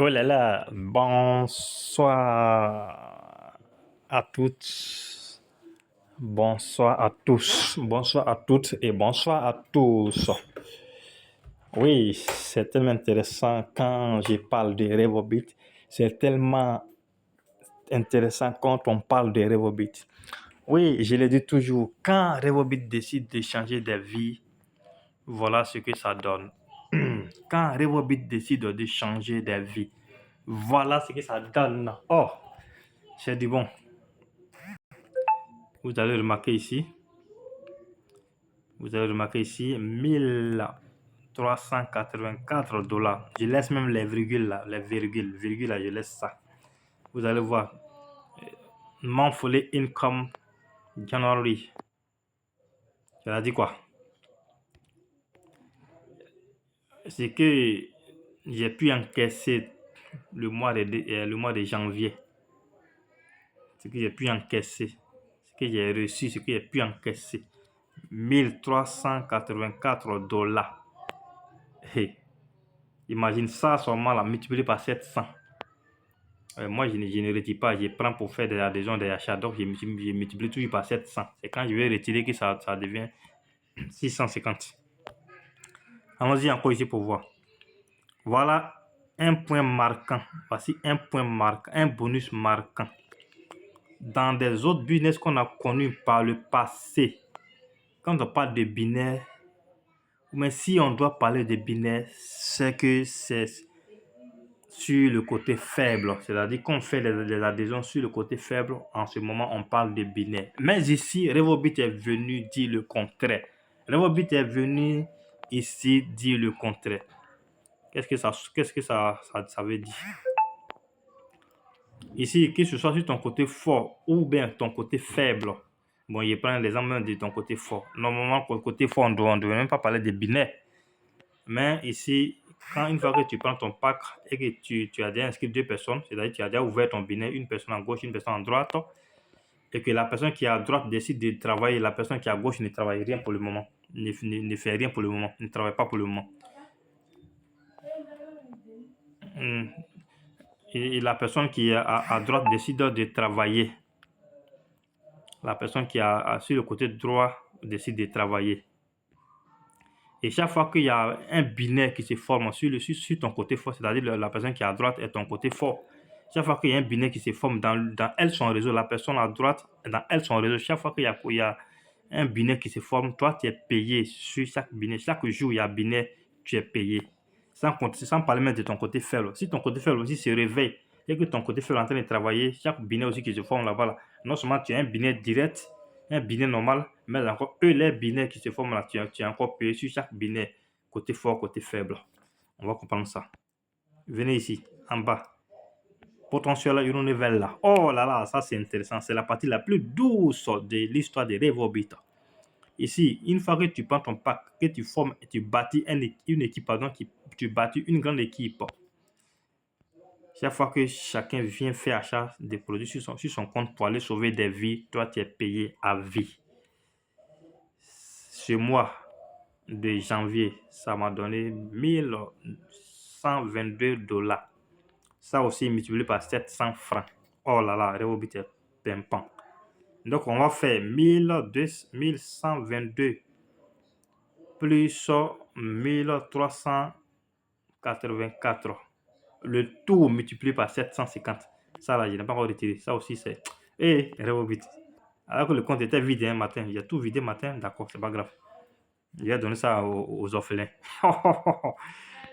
Oh là là, bonsoir à toutes, bonsoir à tous, bonsoir à toutes et bonsoir à tous. Oui, c'est tellement intéressant quand je parle de Revobit. C'est tellement intéressant quand on parle de Revobit. Oui, je le dis toujours, quand Revobit décide de changer des vies, voilà ce que ça donne. Quand Revobit décide de changer des vies, voilà ce que ça donne. Oh, c'est du bon. Vous allez remarquer ici, 1384 dollars. Je laisse même les virgules là, virgules là, je laisse ça. Vous allez voir, monthly income January. Ça dit quoi? C'est que j'ai pu encaisser le mois de janvier. Ce que j'ai pu encaisser, ce que j'ai reçu, ce que j'ai pu encaisser. 1384 dollars. Hey. Imagine ça seulement là, multiplié par 700. Moi, je ne retire pas, je prends pour faire des adhésions, des achats. Donc, je multiplie toujours par 700. C'est quand je vais retirer que ça devient 650. Allons-y encore ici pour voir. Voilà un point marquant. Voici un point marquant, un bonus marquant. Dans des autres business qu'on a connus par le passé, quand on parle de binaire, mais si on doit parler de binaire, c'est que c'est sur le côté faible, c'est-à-dire qu'on fait les adhésions sur le côté faible, en ce moment on parle de binaire. Mais ici, Revobit est venu dire le contraire. Revobit est venu ici dire le contraire. Qu'est-ce que ça veut dire? Ici, que ce soit sur ton côté fort ou bien ton côté faible. Bon, je prends l'exemple de ton côté fort. Normalement, pour le côté fort, on ne doit même pas parler de binaire. Mais ici, une fois que tu prends ton pack et que tu as déjà inscrit deux personnes, c'est-à-dire que tu as déjà ouvert ton binaire, une personne à gauche, une personne à droite, et que la personne qui est à droite décide de travailler, la personne qui est à gauche ne travaille rien pour le moment, ne fait rien pour le moment, ne travaille pas pour le moment. Et la personne qui est à droite décide de travailler. La personne qui est sur le côté droit décide de travailler. Et chaque fois qu'il y a un binaire qui se forme sur ton côté fort, c'est-à-dire la personne qui est à droite est ton côté fort, chaque fois qu'il y a un binaire qui se forme dans elle, son réseau, la personne à droite, dans elle, son réseau, chaque fois qu'il y a un binaire qui se forme, toi, tu es payé sur chaque binaire. Chaque jour, il y a un binaire, tu es payé. Sans parler même de ton côté faible. Si ton côté faible aussi se réveille et que ton côté faible est en train de travailler, chaque binaire aussi qui se forme là-bas, non seulement tu as un binaire direct, un binaire normal, mais encore eux, les binaires qui se forment là, tu es encore payé sur chaque binaire, côté fort, côté faible. On va comprendre ça. Venez ici, en bas. Potentiel universel là. Oh là là, ça c'est intéressant. C'est la partie la plus douce de l'histoire de Revobit. Ici, une fois que tu prends ton pack, que tu formes et tu bâtis une équipe, pardon, tu bâtis une grande équipe. Chaque fois que chacun vient faire achat des produits sur son compte pour aller sauver des vies, toi tu es payé à vie. Ce mois de janvier, ça m'a donné 1122 dollars. Ça aussi multiplié par 700 francs. Oh là là, Revobit est pimpant. Donc, on va faire 1122 plus 1384. Le tout multiplié par 750. Ça là, je n'ai pas encore retiré. Ça aussi, c'est... Et Revobit. Alors que le compte était vide un matin. J'ai tout vidé matin. D'accord, c'est pas grave. Je vais donner ça aux orphelins.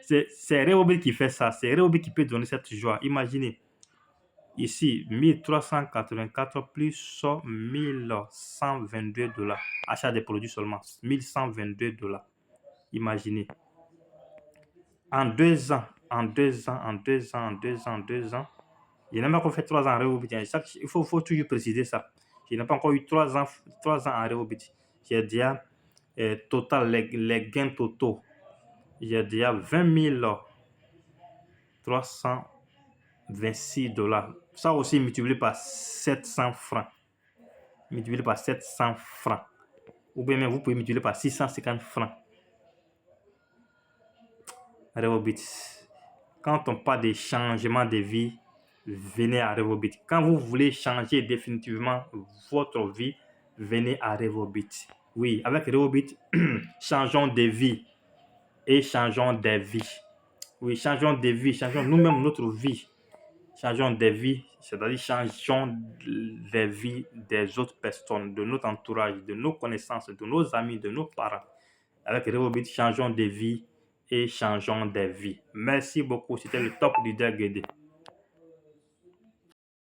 C'est Revobit qui fait ça. C'est Revobit qui peut donner cette joie. Imaginez. Ici, 1384 plus 1122 dollars. Achat des produits seulement. 1122 dollars. Imaginez. En 2 ans, je n'ai pas encore fait 3 ans en Revobit. Il faut toujours préciser ça. Je n'ai pas encore eu 3 ans en Revobit. J'ai déjà total, les gains totaux. J'ai déjà 20 326 dollars. Ça aussi multiplié par 700 francs. Multiplié par 700 francs. Ou bien même vous pouvez multiplier par 650 francs. Revobit. Quand on parle de changement de vie, venez à Revobit. Quand vous voulez changer définitivement votre vie, venez à Revobit. Oui, avec Revobit, changeons de vie et changeons des vies. Oui, changeons de vie, changeons nous-mêmes notre vie. Changeons des vies, c'est-à-dire changeons les vies des autres personnes, de notre entourage, de nos connaissances, de nos amis, de nos parents. Avec Revobit, changeons des vies et changeons des vies. Merci beaucoup. C'était le top leader Guédé.